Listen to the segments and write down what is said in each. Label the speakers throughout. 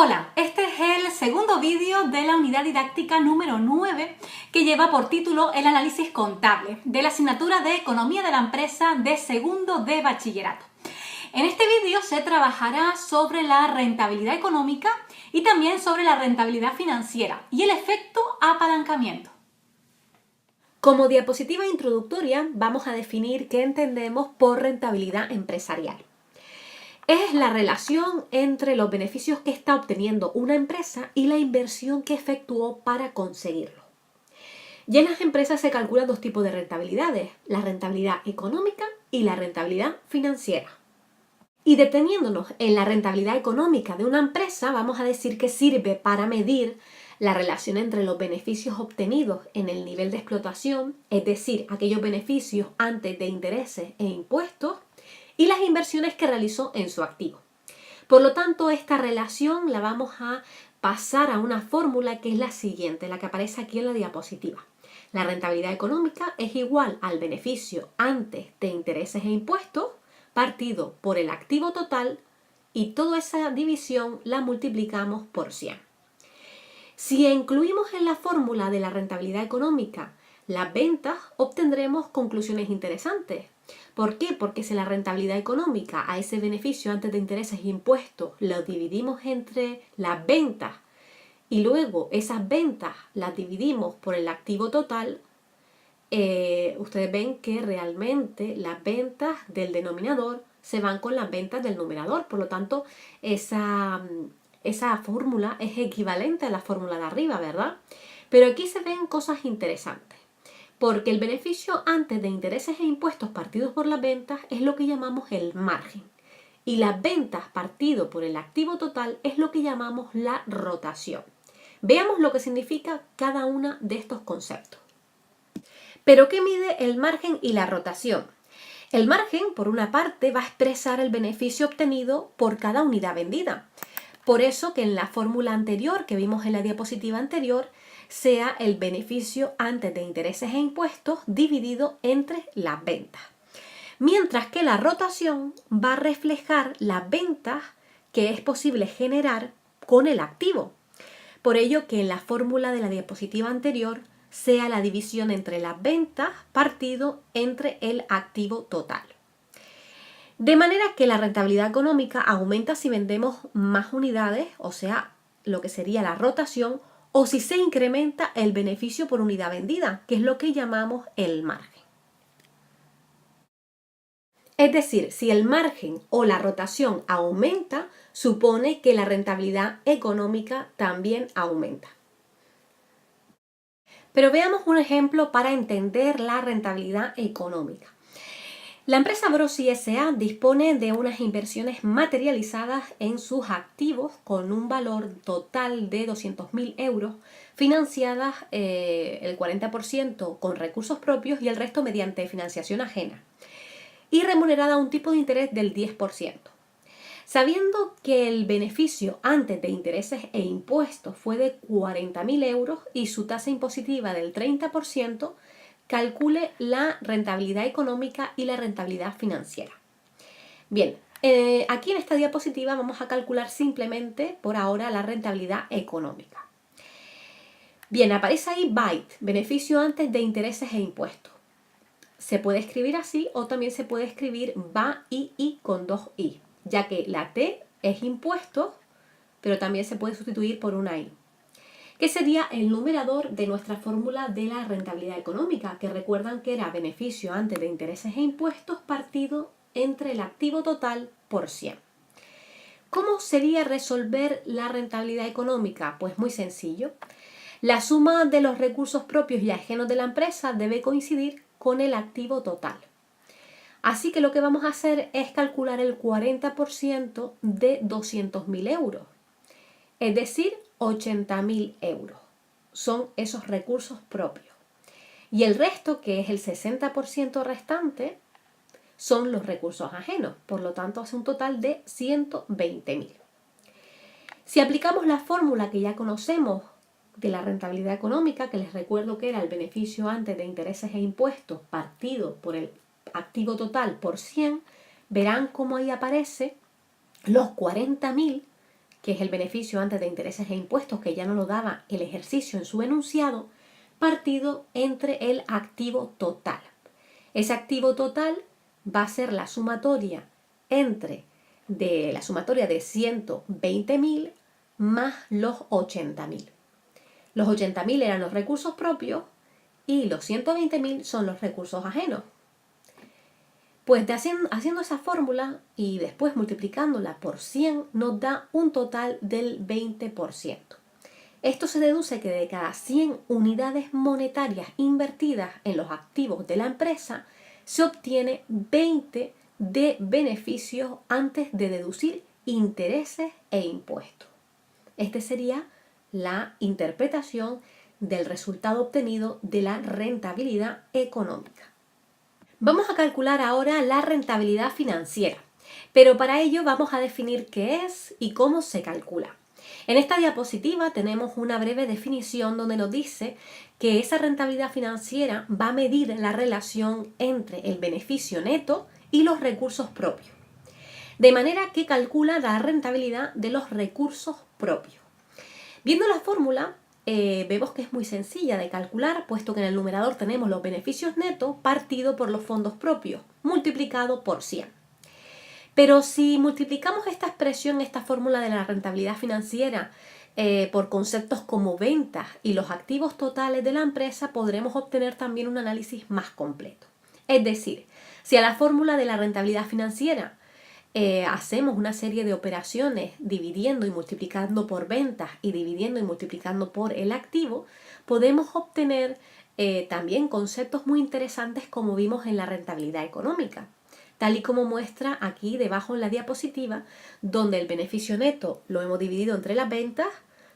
Speaker 1: Hola, este es el segundo vídeo de la unidad didáctica número 9 que lleva por título el análisis contable de la asignatura de Economía de la Empresa de segundo de bachillerato. En este vídeo se trabajará sobre la rentabilidad económica y también sobre la rentabilidad financiera y el efecto apalancamiento. Como diapositiva introductoria vamos a definir qué entendemos por rentabilidad empresarial. Es la relación entre los beneficios que está obteniendo una empresa y la inversión que efectuó para conseguirlo. Y en las empresas se calculan dos tipos de rentabilidades, la rentabilidad económica y la rentabilidad financiera. Y deteniéndonos en la rentabilidad económica de una empresa, vamos a decir que sirve para medir la relación entre los beneficios obtenidos en el nivel de explotación, es decir, aquellos beneficios antes de intereses e impuestos, y las inversiones que realizó en su activo. Por lo tanto, esta relación la vamos a pasar a una fórmula que es la siguiente, la que aparece aquí en la diapositiva. La rentabilidad económica es igual al beneficio antes de intereses e impuestos partido por el activo total y toda esa división la multiplicamos por 100. Si incluimos en la fórmula de la rentabilidad económica las ventas, obtendremos conclusiones interesantes. ¿Por qué? Porque si la rentabilidad económica a ese beneficio antes de intereses e impuestos lo dividimos entre las ventas y luego esas ventas las dividimos por el activo total, ustedes ven que realmente las ventas del denominador se van con las ventas del numerador. Por lo tanto, esa fórmula es equivalente a la fórmula de arriba, ¿verdad? Pero aquí se ven cosas interesantes. Porque el beneficio antes de intereses e impuestos partidos por las ventas es lo que llamamos el margen. Y las ventas partido por el activo total es lo que llamamos la rotación. Veamos lo que significa cada uno de estos conceptos. ¿Pero qué mide el margen y la rotación? El margen, por una parte, va a expresar el beneficio obtenido por cada unidad vendida. Por eso que en la fórmula anterior que vimos en la diapositiva anterior, sea el beneficio antes de intereses e impuestos dividido entre las ventas. Mientras que la rotación va a reflejar las ventas que es posible generar con el activo. Por ello que en la fórmula de la diapositiva anterior sea la división entre las ventas partido entre el activo total. De manera que la rentabilidad económica aumenta si vendemos más unidades, o sea, lo que sería la rotación, o si se incrementa el beneficio por unidad vendida, que es lo que llamamos el margen. Es decir, si el margen o la rotación aumenta, supone que la rentabilidad económica también aumenta. Pero veamos un ejemplo para entender la rentabilidad económica. La empresa Brossi S.A. dispone de unas inversiones materializadas en sus activos con un valor total de 200.000 euros, financiadas el 40% con recursos propios y el resto mediante financiación ajena, y remunerada a un tipo de interés del 10%. Sabiendo que el beneficio antes de intereses e impuestos fue de 40.000 euros y su tasa impositiva del 30%, calcule la rentabilidad económica y la rentabilidad financiera. Bien, aquí en esta diapositiva vamos a calcular simplemente por ahora la rentabilidad económica. Bien, aparece ahí BAIT, beneficio antes de intereses e impuestos. Se puede escribir así o también se puede escribir BAII con 2 I, ya que la T es impuestos, pero también se puede sustituir por una I, que sería el numerador de nuestra fórmula de la rentabilidad económica, que recuerdan que era beneficio antes de intereses e impuestos partido entre el activo total por 100. ¿Cómo sería resolver la rentabilidad económica? Pues muy sencillo. La suma de los recursos propios y ajenos de la empresa debe coincidir con el activo total. Así que lo que vamos a hacer es calcular el 40% de 200.000 euros, es decir, 80.000 euros. Son esos recursos propios. Y el resto, que es el 60% restante, son los recursos ajenos. Por lo tanto, hace un total de 120.000. Si aplicamos la fórmula que ya conocemos de la rentabilidad económica, que les recuerdo que era el beneficio antes de intereses e impuestos partido por el activo total por 100, verán cómo ahí aparece los 40.000
Speaker 2: que es el beneficio antes de intereses e impuestos, que ya no lo daba el ejercicio en su enunciado, partido entre el activo total. Ese activo total va a ser la sumatoria de 120.000 más los 80.000. Los 80.000 eran los recursos propios y los 120.000 son los recursos ajenos. Pues haciendo esa fórmula y después multiplicándola por 100 nos da un total del 20%. Esto se deduce que de cada 100 unidades monetarias invertidas en los activos de la empresa, se obtiene 20 de beneficios antes de deducir intereses e impuestos. Esta sería la interpretación del resultado obtenido de la rentabilidad económica. Vamos a calcular ahora la rentabilidad financiera, pero para ello vamos a definir qué es y cómo se calcula. En esta diapositiva tenemos una breve definición donde nos dice que esa rentabilidad financiera va a medir la relación entre el beneficio neto y los recursos propios, de manera que calcula la rentabilidad de los recursos propios. Viendo la fórmula, vemos que es muy sencilla de calcular, puesto que en el numerador tenemos los beneficios netos partido por los fondos propios, multiplicado por 100. Pero si multiplicamos esta expresión, esta fórmula de la rentabilidad financiera, por conceptos como ventas y los activos totales de la empresa, podremos obtener también un análisis más completo. Es decir, si a la fórmula de la rentabilidad financiera hacemos una serie de operaciones dividiendo y multiplicando por ventas y dividiendo y multiplicando por el activo, podemos obtener también conceptos muy interesantes como vimos en la rentabilidad económica, tal y como muestra aquí debajo en la diapositiva, donde el beneficio neto lo hemos dividido entre las ventas,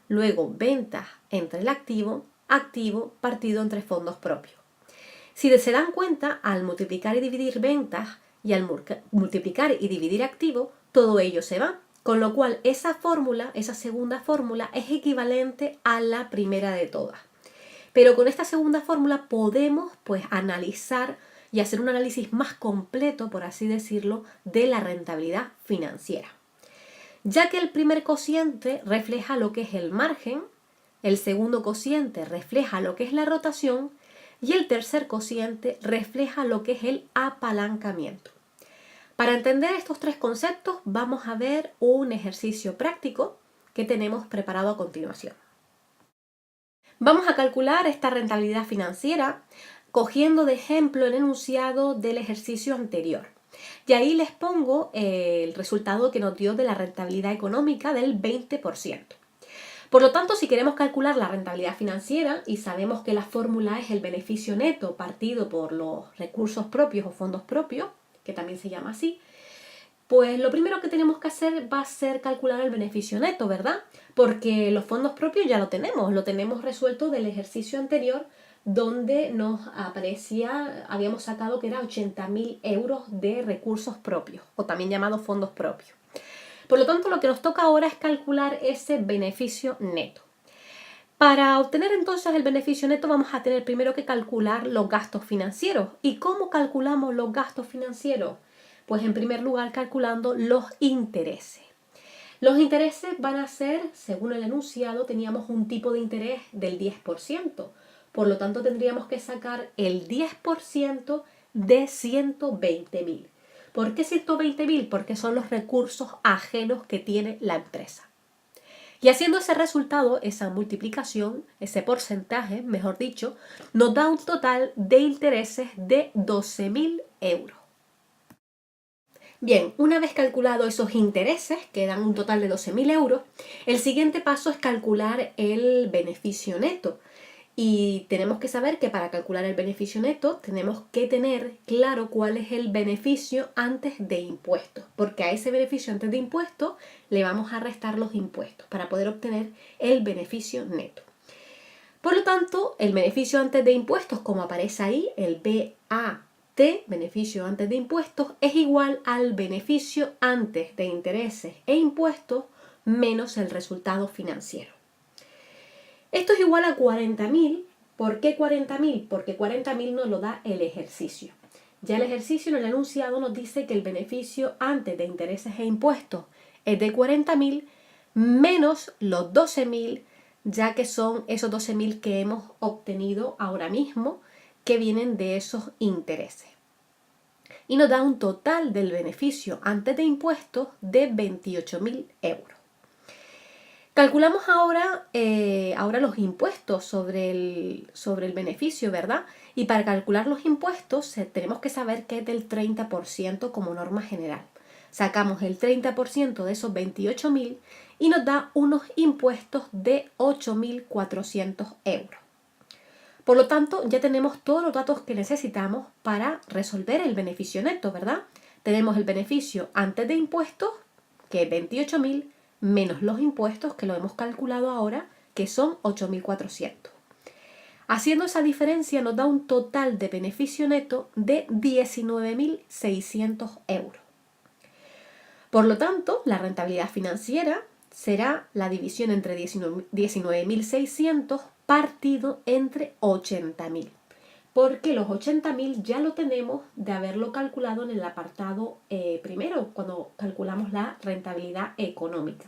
Speaker 2: luego ventas entre el activo, activo partido entre fondos propios. Si se dan cuenta, al multiplicar y dividir ventas y al multiplicar y dividir activo, todo ello se va, con lo cual esa fórmula, esa segunda fórmula, es equivalente a la primera de todas. Pero con esta segunda fórmula podemos analizar y hacer un análisis más completo, por así decirlo, de la rentabilidad financiera. Ya que el primer cociente refleja lo que es el margen, el segundo cociente refleja lo que es la rotación y el tercer cociente refleja lo que es el apalancamiento. Para entender estos tres conceptos vamos a ver un ejercicio práctico que tenemos preparado a continuación. Vamos a calcular esta rentabilidad financiera cogiendo de ejemplo el enunciado del ejercicio anterior. Y ahí les pongo el resultado que nos dio de la rentabilidad económica del 20%. Por lo tanto, si queremos calcular la rentabilidad financiera y sabemos que la fórmula es el beneficio neto partido por los recursos propios o fondos propios, que también se llama así, pues lo primero que tenemos que hacer va a ser calcular el beneficio neto, ¿verdad? Porque los fondos propios ya lo tenemos resuelto del ejercicio anterior, donde nos aparecía, habíamos sacado que era 80.000 euros de recursos propios, o también llamados fondos propios. Por lo tanto, lo que nos toca ahora es calcular ese beneficio neto. Para obtener entonces el beneficio neto vamos a tener primero que calcular los gastos financieros. ¿Y cómo calculamos los gastos financieros? Pues en primer lugar calculando los intereses. Los intereses van a ser, según el enunciado, teníamos un tipo de interés del 10%. Por lo tanto, tendríamos que sacar el 10% de 120.000. ¿Por qué 120.000? Porque son los recursos ajenos que tiene la empresa. Y haciendo ese resultado, esa multiplicación, ese porcentaje, mejor dicho, nos da un total de intereses de 12.000 euros. Bien, una vez calculados esos intereses, que dan un total de 12.000 euros, el siguiente paso es calcular el beneficio neto. Y tenemos que saber que para calcular el beneficio neto tenemos que tener claro cuál es el beneficio antes de impuestos, porque a ese beneficio antes de impuestos le vamos a restar los impuestos para poder obtener el beneficio neto. Por lo tanto, el beneficio antes de impuestos, como aparece ahí, el BAT, beneficio antes de impuestos, es igual al beneficio antes de intereses e impuestos menos el resultado financiero. Esto es igual a 40.000. ¿Por qué 40.000? Porque 40.000 nos lo da el ejercicio. Ya el ejercicio en el enunciado nos dice que el beneficio antes de intereses e impuestos es de 40.000, menos los 12.000, ya que son esos 12.000 que hemos obtenido ahora mismo, que vienen de esos intereses. Y nos da un total del beneficio antes de impuestos de 28.000 euros. Calculamos ahora los impuestos sobre el beneficio, ¿verdad? Y para calcular los impuestos tenemos que saber que es del 30% como norma general. Sacamos el 30% de esos 28.000 y nos da unos impuestos de 8.400 euros. Por lo tanto, ya tenemos todos los datos que necesitamos para resolver el beneficio neto, ¿verdad? Tenemos el beneficio antes de impuestos, que es 28.000, menos los impuestos, que lo hemos calculado ahora, que son 8.400. Haciendo esa diferencia nos da un total de beneficio neto de 19.600 euros. Por lo tanto, la rentabilidad financiera será la división entre 19.600 partido entre 80.000, porque los 80.000 ya lo tenemos de haberlo calculado en el apartado primero, cuando calculamos la rentabilidad económica,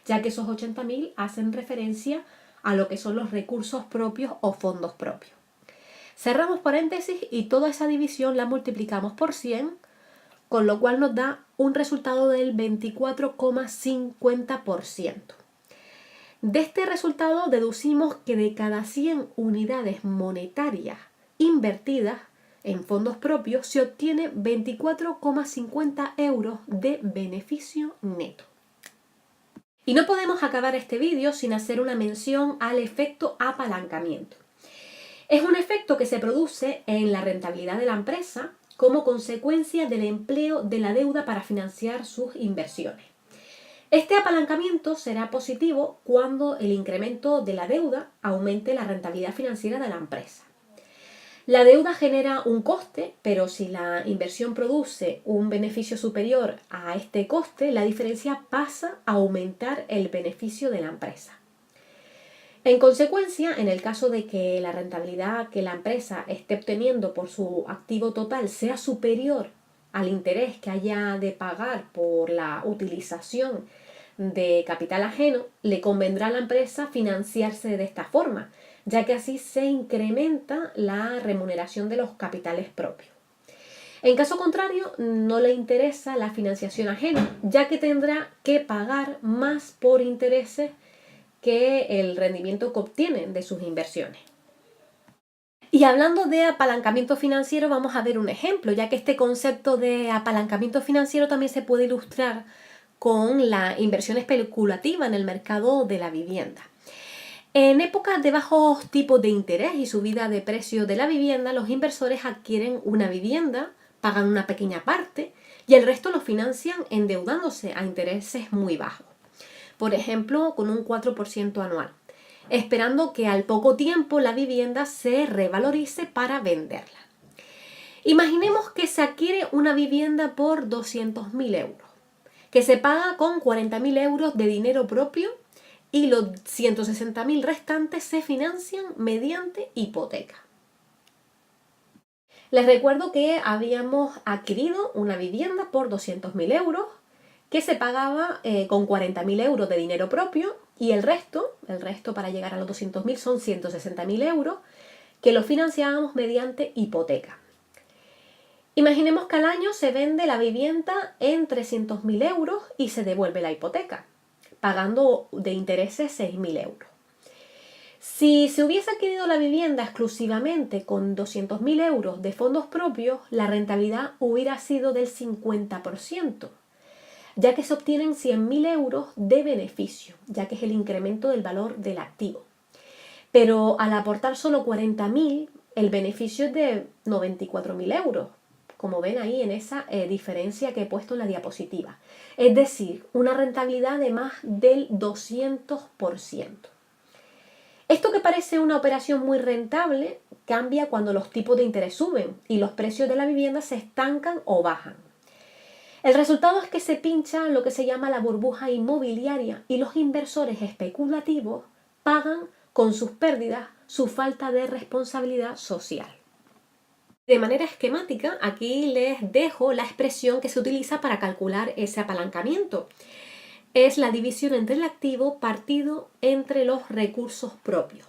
Speaker 2: ya que esos 80.000 hacen referencia a lo que son los recursos propios o fondos propios. Cerramos paréntesis y toda esa división la multiplicamos por 100, con lo cual nos da un resultado del 24,50%. De este resultado deducimos que de cada 100 unidades monetarias invertidas en fondos propios se obtiene 24,50 euros de beneficio neto. Y no podemos acabar este vídeo sin hacer una mención al efecto apalancamiento. Es un efecto que se produce en la rentabilidad de la empresa como consecuencia del empleo de la deuda para financiar sus inversiones. Este apalancamiento será positivo cuando el incremento de la deuda aumente la rentabilidad financiera de la empresa. La deuda genera un coste, pero si la inversión produce un beneficio superior a este coste, la diferencia pasa a aumentar el beneficio de la empresa. En consecuencia, en el caso de que la rentabilidad que la empresa esté obteniendo por su activo total sea superior al interés que haya de pagar por la utilización de capital ajeno, le convendrá a la empresa financiarse de esta forma, ya que así se incrementa la remuneración de los capitales propios. En caso contrario, no le interesa la financiación ajena, ya que tendrá que pagar más por intereses que el rendimiento que obtiene de sus inversiones. Y hablando de apalancamiento financiero, vamos a ver un ejemplo, ya que este concepto de apalancamiento financiero también se puede ilustrar con la inversión especulativa en el mercado de la vivienda. En épocas de bajos tipos de interés y subida de precio de la vivienda, los inversores adquieren una vivienda, pagan una pequeña parte y el resto lo financian endeudándose a intereses muy bajos. Por ejemplo, con un 4% anual, esperando que al poco tiempo la vivienda se revalorice para venderla. Imaginemos que se adquiere una vivienda por 200.000 euros, que se paga con 40.000 euros de dinero propio y los 160.000 restantes se financian mediante hipoteca. Les recuerdo que habíamos adquirido una vivienda por 200.000 euros que se pagaba con 40.000 euros de dinero propio y el resto para llegar a los 200.000 son 160.000 euros que lo financiábamos mediante hipoteca. Imaginemos que al año se vende la vivienda en 300.000 euros y se devuelve la hipoteca, pagando de intereses 6.000 euros. Si se hubiese adquirido la vivienda exclusivamente con 200.000 euros de fondos propios, la rentabilidad hubiera sido del 50%, ya que se obtienen 100.000 euros de beneficio, ya que es el incremento del valor del activo. Pero al aportar solo 40.000, el beneficio es de 94.000 euros, como ven ahí en esa diferencia que he puesto en la diapositiva. Es decir, una rentabilidad de más del 200%. Esto que parece una operación muy rentable cambia cuando los tipos de interés suben y los precios de la vivienda se estancan o bajan. El resultado es que se pincha lo que se llama la burbuja inmobiliaria y los inversores especulativos pagan con sus pérdidas su falta de responsabilidad social. De manera esquemática, aquí les dejo la expresión que se utiliza para calcular ese apalancamiento. es la división entre el activo partido entre los recursos propios.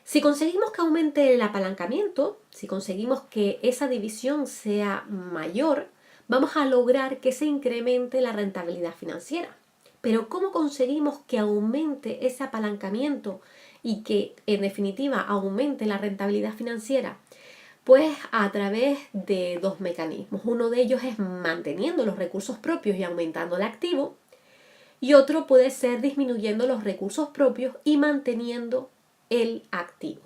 Speaker 2: Si conseguimos que aumente el apalancamiento, si conseguimos que esa división sea mayor, vamos a lograr que se incremente la rentabilidad financiera. Pero ¿cómo conseguimos que aumente ese apalancamiento y que en definitiva aumente la rentabilidad financiera? Pues a través de dos mecanismos. Uno de ellos es manteniendo los recursos propios y aumentando el activo, y otro puede ser disminuyendo los recursos propios y manteniendo el activo.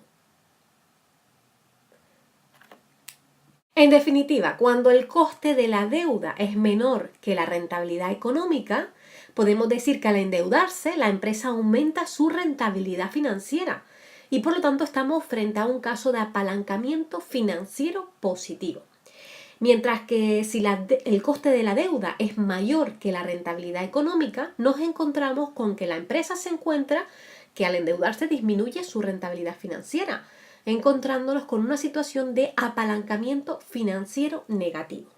Speaker 2: En definitiva, cuando el coste de la deuda es menor que la rentabilidad económica, podemos decir que al endeudarse, la empresa aumenta su rentabilidad financiera y por lo tanto estamos frente a un caso de apalancamiento financiero positivo. Mientras que si el coste de la deuda es mayor que la rentabilidad económica, nos encontramos con que la empresa se encuentra que al endeudarse disminuye su rentabilidad financiera, encontrándonos con una situación de apalancamiento financiero negativo.